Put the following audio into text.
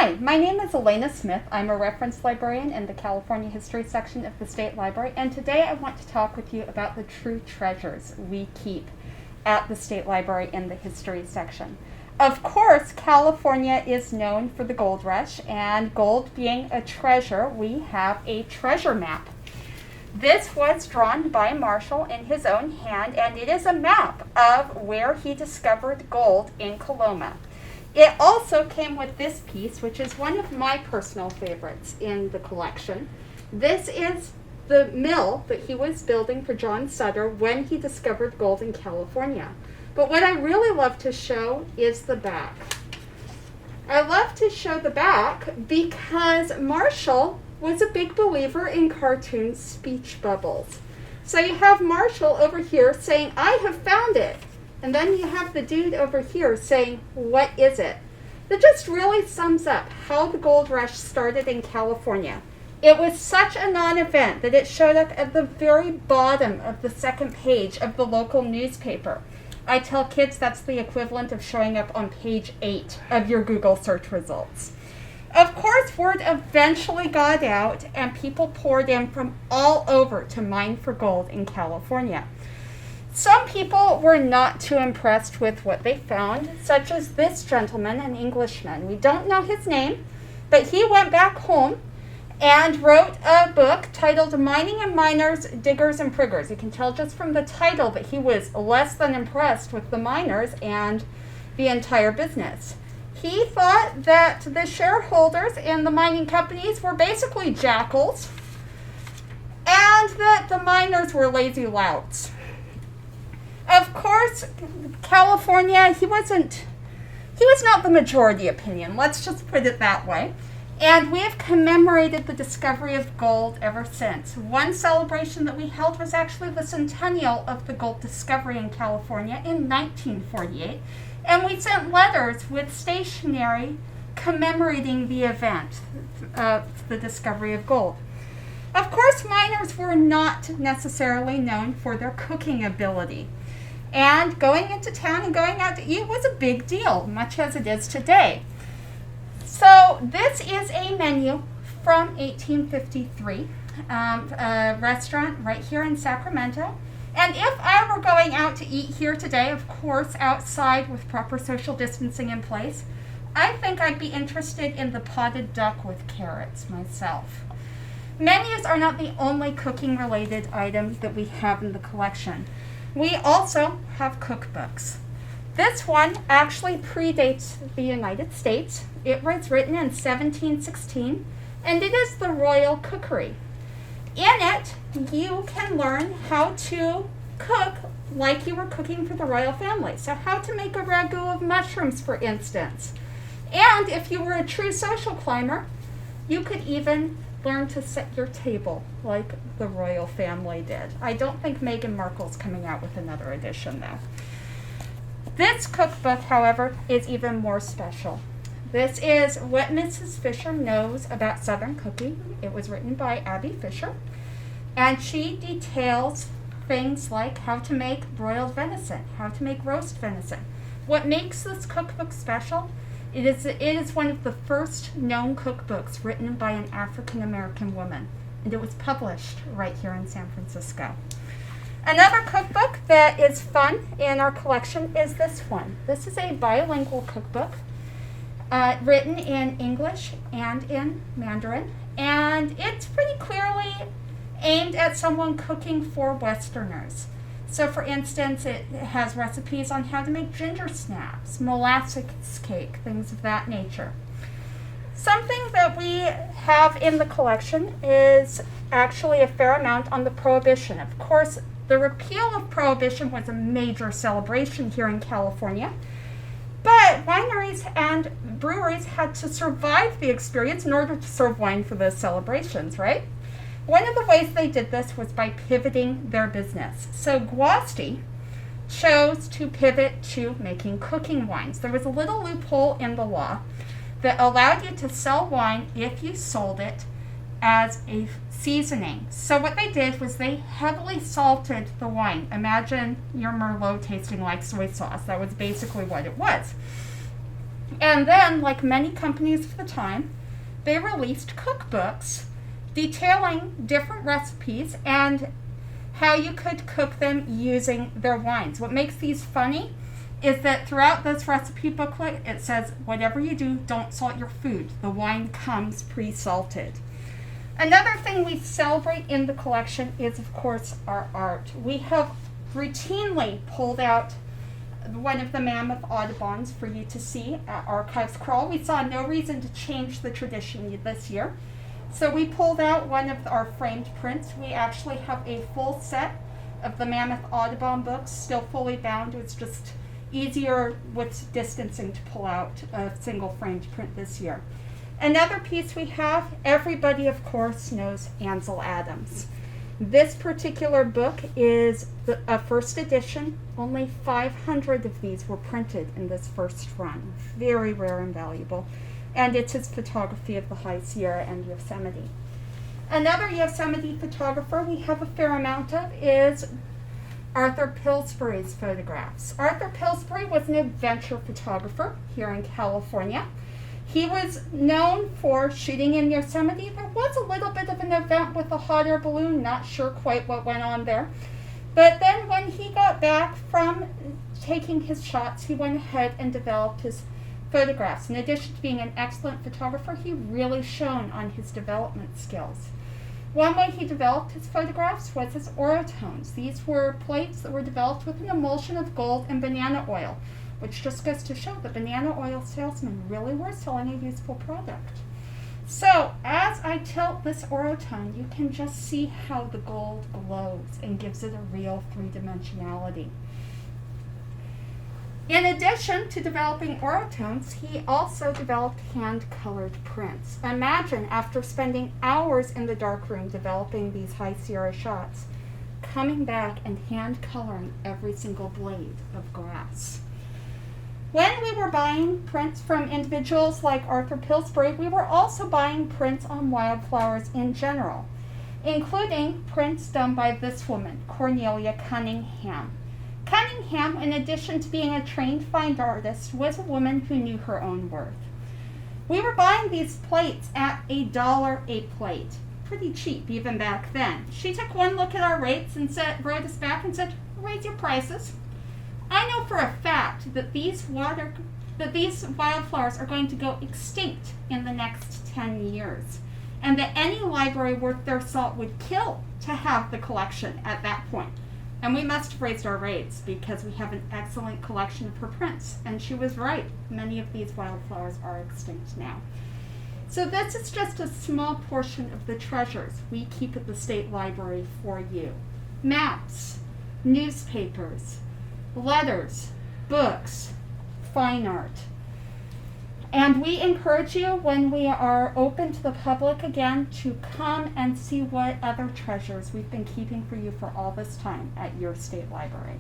Hi, my name is Elena Smith. I'm a reference librarian in the California History section of the State Library, and today I want to talk with you about the true treasures we keep at the State Library in the History section. Of course, California is known for the gold rush, and gold being a treasure, we have a treasure map. This was drawn by Marshall in his own hand, and it is a map of where he discovered gold in Coloma. It also came with this piece, which is one of my personal favorites in the collection. This is the mill that he was building for John Sutter when he discovered gold in California. But what I really love to show is the back. I love to show the back because Marshall was a big believer in cartoon speech bubbles. So you have Marshall over here saying, "I have found it." And then you have the dude over here saying, "What is it?" That just really sums up how the gold rush started in California. It was such a non-event that it showed up at the very bottom of the second page of the local newspaper. I tell kids that's the equivalent of showing up on page 8 of your Google search results. Of course, word eventually got out and people poured in from all over to mine for gold in California. Some people were not too impressed with what they found, such as this gentleman, an Englishman. We don't know his name, but he went back home and wrote a book titled Mining and Miners, Diggers and Priggers. You can tell just from the title that he was less than impressed with the miners and the entire business. He thought that the shareholders in the mining companies were basically jackals and that the miners were lazy louts. Of course, California, he was not the majority opinion, let's just put it that way. And we have commemorated the discovery of gold ever since. One celebration that we held was actually the centennial of the gold discovery in California in 1948. And we sent letters with stationery commemorating the event of the discovery of gold. Of course, miners were not necessarily known for their cooking ability. And going into town and going out to eat was a big deal, much as it is today. So this is a menu from 1853, a restaurant right here in Sacramento. And if I were going out to eat here today, of course, outside with proper social distancing in place, I think I'd be interested in the potted duck with carrots myself. Menus are not the only cooking-related item that we have in the collection. We also have cookbooks. This one actually predates the United States. It was written in 1716, and it is the Royal Cookery. In it, you can learn how to cook like you were cooking for the royal family. So how to make a ragu of mushrooms, for instance. And if you were a true social climber, you could even learn to set your table like the royal family did. I don't think Meghan Markle's coming out with another edition, though. This cookbook, however, is even more special. This is What Mrs. Fisher Knows About Southern Cooking. It was written by Abby Fisher, and she details things like how to make broiled venison, how to make roast venison. What makes this cookbook special? It is one of the first known cookbooks written by an African-American woman, and it was published right here in San Francisco. Another cookbook that is fun in our collection is this one. This is a bilingual cookbook written in English and in Mandarin, and it's pretty clearly aimed at someone cooking for Westerners. So for instance, it has recipes on how to make ginger snaps, molasses cake, things of that nature. Something that we have in the collection is actually a fair amount on the Prohibition. Of course, the repeal of Prohibition was a major celebration here in California, but wineries and breweries had to survive the experience in order to serve wine for those celebrations, right? One of the ways they did this was by pivoting their business. So Guasti chose to pivot to making cooking wines. There was a little loophole in the law that allowed you to sell wine if you sold it as a seasoning. So what they did was they heavily salted the wine. Imagine your Merlot tasting like soy sauce. That was basically what it was. And then, like many companies of the time, they released cookbooks detailing different recipes and how you could cook them using their wines. What makes these funny is that throughout this recipe booklet, it says, whatever you do, don't salt your food. The wine comes pre-salted. Another thing we celebrate in the collection is, of course, our art. We have routinely pulled out one of the Mammoth Audubons for you to see at Archives Crawl. We saw no reason to change the tradition this year. So we pulled out one of our framed prints. We actually have a full set of the Mammoth Audubon books, still fully bound. It's just easier with distancing to pull out a single framed print this year. Another piece we have, everybody of course knows Ansel Adams. This particular book is a first edition. Only 500 of these were printed in this first run. Very rare and valuable. And it's his photography of the High Sierra and Yosemite. Another Yosemite photographer we have a fair amount of is Arthur Pillsbury's photographs. Arthur Pillsbury was an adventure photographer here in California. He was known for shooting in Yosemite. There was a little bit of an event with a hot air balloon, not sure quite what went on there. But then when he got back from taking his shots, he went ahead and developed his photographs. In addition to being an excellent photographer, he really shone on his development skills. One way he developed his photographs was his orotones. These were plates that were developed with an emulsion of gold and banana oil, which just goes to show that banana oil salesmen really were selling a useful product. So as I tilt this orotone, you can just see how the gold glows and gives it a real three-dimensionality. In addition to developing orotones, he also developed hand-colored prints. Imagine, after spending hours in the darkroom developing these High Sierra shots, coming back and hand-coloring every single blade of grass. When we were buying prints from individuals like Arthur Pillsbury, we were also buying prints on wildflowers in general, including prints done by this woman, Cornelia Cunningham. Cunningham, in addition to being a trained fine artist, was a woman who knew her own worth. We were buying these plates at $1 a plate. Pretty cheap even back then. She took one look at our rates and wrote us back and said, raise your prices. I know for a fact that these wildflowers are going to go extinct in the next 10 years, and that any library worth their salt would kill to have the collection at that point. And we must have raised our rates because we have an excellent collection of her prints. And she was right. Many of these wildflowers are extinct now. So this is just a small portion of the treasures we keep at the State Library for you. Maps, newspapers, letters, books, fine art. And we encourage you, when we are open to the public again, to come and see what other treasures we've been keeping for you for all this time at your state library.